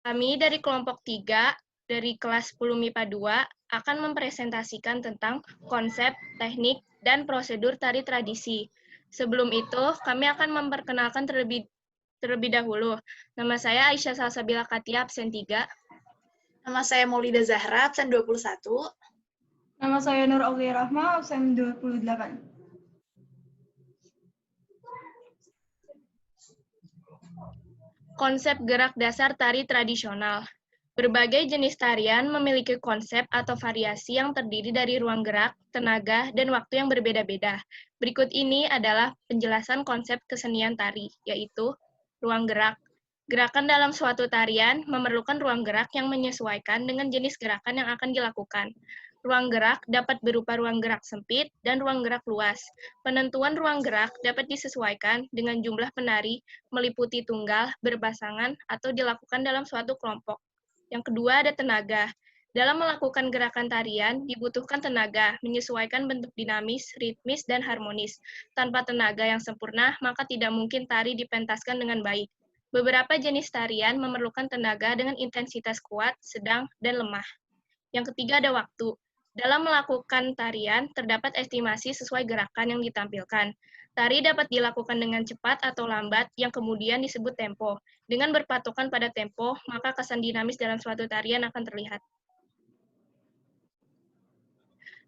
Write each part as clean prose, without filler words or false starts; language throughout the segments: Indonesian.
Kami dari kelompok 3 dari kelas 10 MIPA 2 akan mempresentasikan tentang konsep, teknik, dan prosedur tari tradisi. Sebelum itu, kami akan memperkenalkan terlebih dahulu. Nama saya Aisyah Salsabila Katia, absen 3. Nama saya Maulida Zahra, absen 21. Nama saya Nur Aulia Rahma, absen 28. Konsep gerak dasar tari tradisional. Berbagai jenis tarian memiliki konsep atau variasi yang terdiri dari ruang gerak, tenaga, dan waktu yang berbeda-beda. Berikut ini adalah penjelasan konsep kesenian tari, yaitu ruang gerak. Gerakan dalam suatu tarian memerlukan ruang gerak yang menyesuaikan dengan jenis gerakan yang akan dilakukan. Ruang gerak dapat berupa ruang gerak sempit dan ruang gerak luas. Penentuan ruang gerak dapat disesuaikan dengan jumlah penari, meliputi tunggal, berpasangan, atau dilakukan dalam suatu kelompok. Yang kedua ada tenaga. Dalam melakukan gerakan tarian, dibutuhkan tenaga, menyesuaikan bentuk dinamis, ritmis, dan harmonis. Tanpa tenaga yang sempurna, maka tidak mungkin tari dipentaskan dengan baik. Beberapa jenis tarian memerlukan tenaga dengan intensitas kuat, sedang, dan lemah. Yang ketiga ada waktu. Dalam melakukan tarian, terdapat estimasi sesuai gerakan yang ditampilkan. Tari dapat dilakukan dengan cepat atau lambat, yang kemudian disebut tempo. Dengan berpatokan pada tempo, maka kesan dinamis dalam suatu tarian akan terlihat.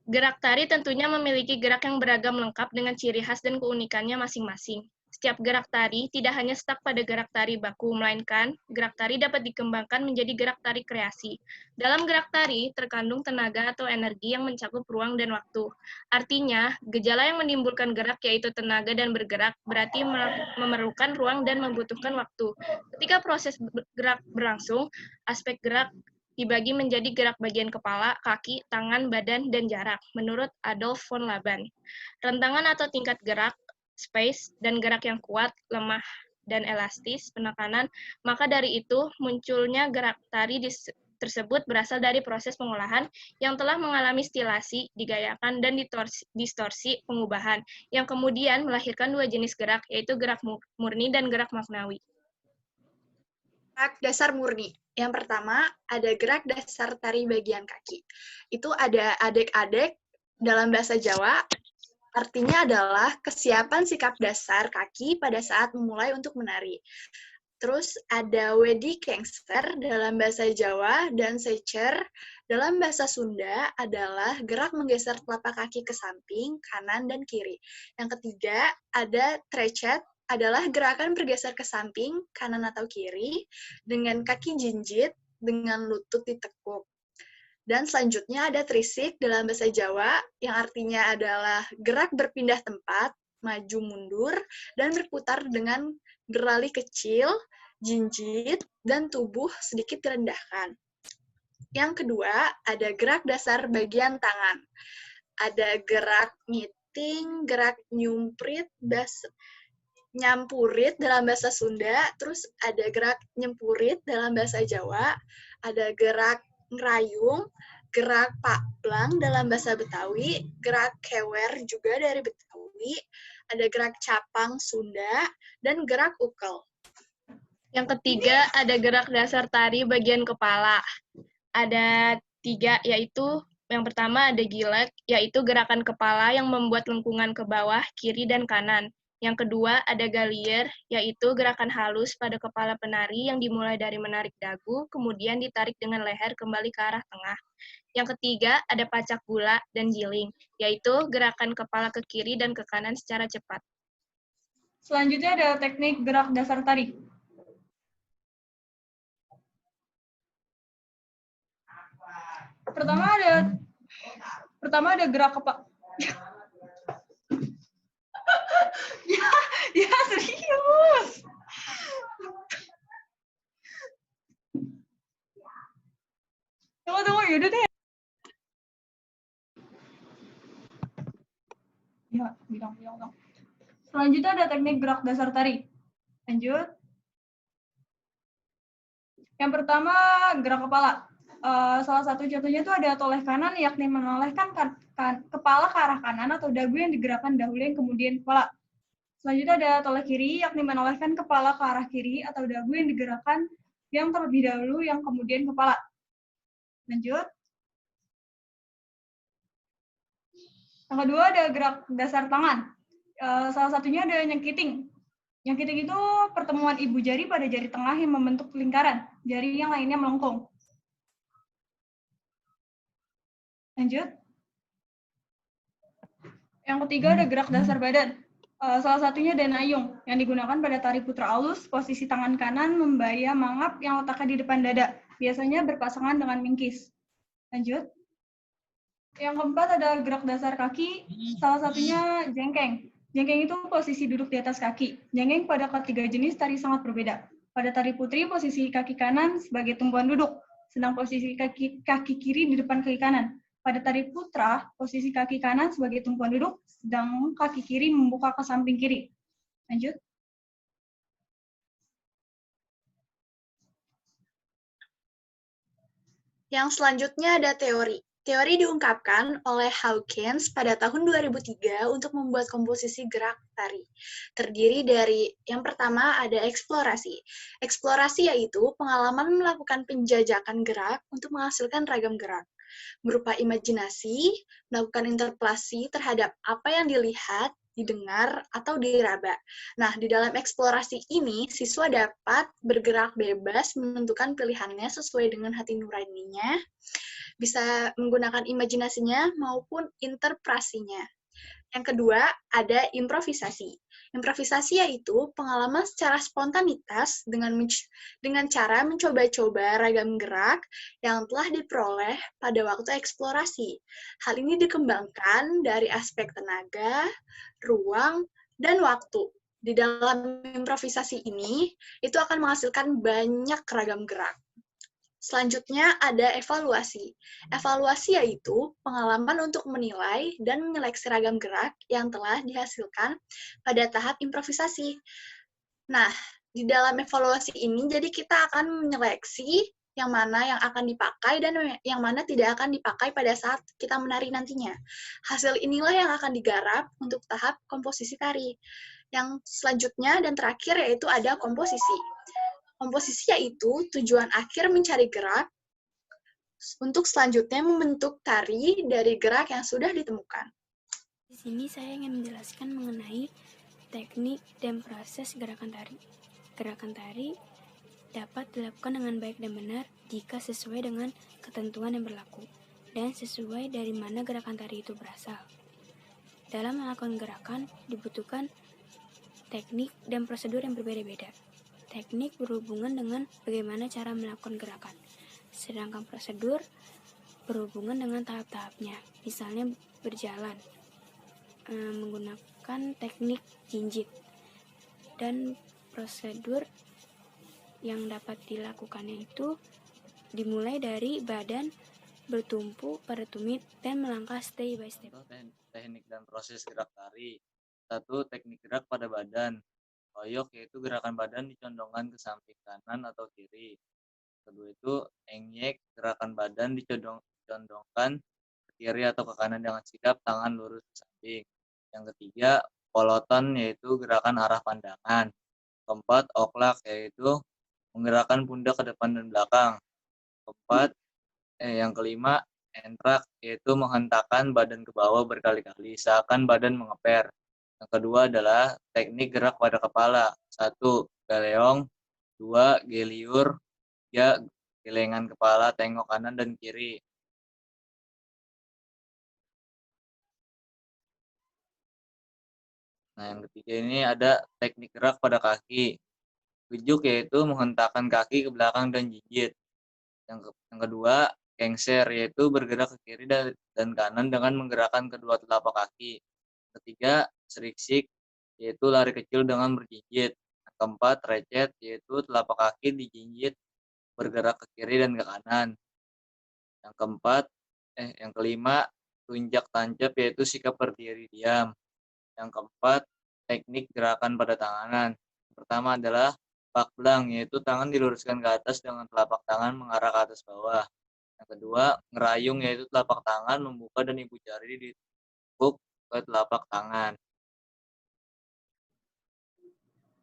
Gerak tari tentunya memiliki gerak yang beragam lengkap dengan ciri khas dan keunikannya masing-masing. Setiap gerak tari tidak hanya stuck pada gerak tari baku, melainkan gerak tari dapat dikembangkan menjadi gerak tari kreasi. Dalam gerak tari, terkandung tenaga atau energi yang mencakup ruang dan waktu. Artinya, gejala yang menimbulkan gerak yaitu tenaga dan bergerak, berarti memerlukan ruang dan membutuhkan waktu. Ketika proses gerak berlangsung, aspek gerak dibagi menjadi gerak bagian kepala, kaki, tangan, badan, dan jarak, menurut Adolf von Laban. Rentangan atau tingkat gerak, space, dan gerak yang kuat, lemah, dan elastis, penekanan, maka dari itu munculnya gerak tari tersebut berasal dari proses pengolahan yang telah mengalami stilasi, digayakan, dan distorsi pengubahan, yang kemudian melahirkan dua jenis gerak, yaitu gerak murni dan gerak maknawi. Gerak dasar murni. Yang pertama, ada gerak dasar tari bagian kaki. Itu ada adek-adek dalam bahasa Jawa, artinya adalah kesiapan sikap dasar kaki pada saat memulai untuk menari. Terus ada wedi kengster dalam bahasa Jawa dan secer dalam bahasa Sunda adalah gerak menggeser telapak kaki ke samping, kanan, dan kiri. Yang ketiga, ada trecet adalah gerakan bergeser ke samping, kanan atau kiri, dengan kaki jinjit, dengan lutut ditekuk. Dan selanjutnya ada trisik dalam bahasa Jawa, yang artinya adalah gerak berpindah tempat, maju mundur, dan berputar dengan gerali kecil, jinjit, dan tubuh sedikit direndahkan. Yang kedua, ada gerak dasar bagian tangan. Ada gerak ngiting, gerak nyumprit, nyampurit dalam bahasa Sunda, terus ada gerak nyempurit dalam bahasa Jawa, ada gerak ngerayung, gerak pakblang dalam bahasa Betawi, gerak kewer juga dari Betawi, ada gerak capang Sunda, dan gerak ukel. Yang ketiga, ada gerak dasar tari bagian kepala. Ada 3, yaitu yang pertama ada gilek, yaitu gerakan kepala yang membuat lengkungan ke bawah, kiri, dan kanan. Yang kedua ada galier, yaitu gerakan halus pada kepala penari yang dimulai dari menarik dagu, kemudian ditarik dengan leher kembali ke arah tengah. Yang ketiga ada pacak gula dan giling, yaitu gerakan kepala ke kiri dan ke kanan secara cepat. Selanjutnya ada teknik gerak dasar tari. Pertama ada gerak kepala. ya serius. Tunggu, yaudah deh. Ya, bilang. Selanjutnya ada teknik gerak dasar tari. Lanjut. Yang pertama, gerak kepala. Salah satu contohnya itu ada toleh kanan, yakni menolehkan kepala ke arah kanan atau dagu yang digerakkan dahulu yang kemudian kepala. Selanjutnya ada toleh kiri, yakni menolehkan kepala ke arah kiri atau dagu yang digerakkan yang terlebih dahulu, yang kemudian kepala. Lanjut. Yang kedua ada gerak dasar tangan. Salah satunya ada nyengkiting. Nyengkiting itu pertemuan ibu jari pada jari tengah yang membentuk lingkaran. Jari yang lainnya melengkung. Lanjut. Yang ketiga ada gerak dasar badan. Salah satunya Danayung yang digunakan pada tari putra alus, posisi tangan kanan membaya mangap yang letaknya di depan dada, biasanya berpasangan dengan mingkis. Lanjut. Yang keempat ada gerak dasar kaki, salah satunya jengkeng. Jengkeng itu posisi duduk di atas kaki. Jengkeng pada ketiga jenis tari sangat berbeda. Pada tari putri, posisi kaki kanan sebagai tumpuan duduk, sedang posisi kaki kiri di depan kaki kanan. Pada tari putra, posisi kaki kanan sebagai tumpuan duduk, sedang kaki kiri membuka ke samping kiri. Lanjut. Yang selanjutnya ada teori. Teori diungkapkan oleh Hawkins pada tahun 2003 untuk membuat komposisi gerak tari. Terdiri dari yang pertama ada eksplorasi. Eksplorasi yaitu pengalaman melakukan penjajakan gerak untuk menghasilkan ragam gerak. Berupa imajinasi, melakukan interpelasi terhadap apa yang dilihat, didengar, atau diraba. Nah, di dalam eksplorasi ini, siswa dapat bergerak bebas menentukan pilihannya sesuai dengan hati nuraninya, bisa menggunakan imajinasinya maupun interpretasinya. Yang kedua, ada improvisasi. Improvisasi yaitu pengalaman secara spontanitas dengan cara mencoba-coba ragam gerak yang telah diperoleh pada waktu eksplorasi. Hal ini dikembangkan dari aspek tenaga, ruang, dan waktu. Di dalam improvisasi ini, itu akan menghasilkan banyak ragam gerak. Selanjutnya ada evaluasi. Evaluasi yaitu pengalaman untuk menilai dan menyeleksi ragam gerak yang telah dihasilkan pada tahap improvisasi. Nah, di dalam evaluasi ini, jadi kita akan menyeleksi yang mana yang akan dipakai dan yang mana tidak akan dipakai pada saat kita menari nantinya. Hasil inilah yang akan digarap untuk tahap komposisi tari. Yang selanjutnya dan terakhir yaitu ada komposisi. Komposisi yaitu tujuan akhir mencari gerak untuk selanjutnya membentuk tari dari gerak yang sudah ditemukan. Di sini saya ingin menjelaskan mengenai teknik dan proses gerakan tari. Gerakan tari dapat dilakukan dengan baik dan benar jika sesuai dengan ketentuan yang berlaku dan sesuai dari mana gerakan tari itu berasal. Dalam melakukan gerakan dibutuhkan teknik dan prosedur yang berbeda-beda. Teknik berhubungan dengan bagaimana cara melakukan gerakan, sedangkan prosedur berhubungan dengan tahap-tahapnya, misalnya berjalan, menggunakan teknik jinjit, dan prosedur yang dapat dilakukannya itu dimulai dari badan bertumpu pada tumit dan melangkah step by step. Teknik dan proses gerak tari. 1. Teknik gerak pada badan. Oyok yaitu gerakan badan dicondongkan ke samping kanan atau kiri. Kedua itu engyek, gerakan badan dicondongkan ke kiri atau ke kanan dengan sigap tangan lurus ke samping. Yang ketiga, poloton yaitu gerakan arah pandangan. Keempat, oklak yaitu menggerakkan pundak ke depan dan belakang. Yang kelima, entrak yaitu menghentakkan badan ke bawah berkali-kali seakan badan mengeper. Yang kedua adalah teknik gerak pada kepala. 1. Galeong. 2. Geliur. 3. Gelengan kepala tengok kanan dan kiri. Nah, yang ketiga ini ada teknik gerak pada kaki. Gejuk yaitu menghentakkan kaki ke belakang dan jinjit. Yang kedua, kengser yaitu bergerak ke kiri dan kanan dengan menggerakkan kedua telapak kaki. Ketiga, seriksik yaitu lari kecil dengan berjinjit. Yang keempat, recet yaitu telapak kaki dijinjit bergerak ke kiri dan ke kanan. Yang kelima, tunjak tancap yaitu sikap berdiri diam. Yang keempat, teknik gerakan pada tangan. Pertama adalah pakblang yaitu tangan diluruskan ke atas dengan telapak tangan mengarah ke atas bawah. Yang kedua, ngerayung yaitu telapak tangan membuka dan ibu jari ditekuk ke telapak tangan.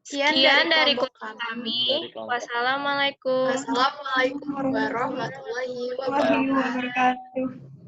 Sekian dari kelompok kami. Wassalamualaikum. Wassalamualaikum warahmatullahi Warahmatullahi wabarakatuh. wabarakatuh.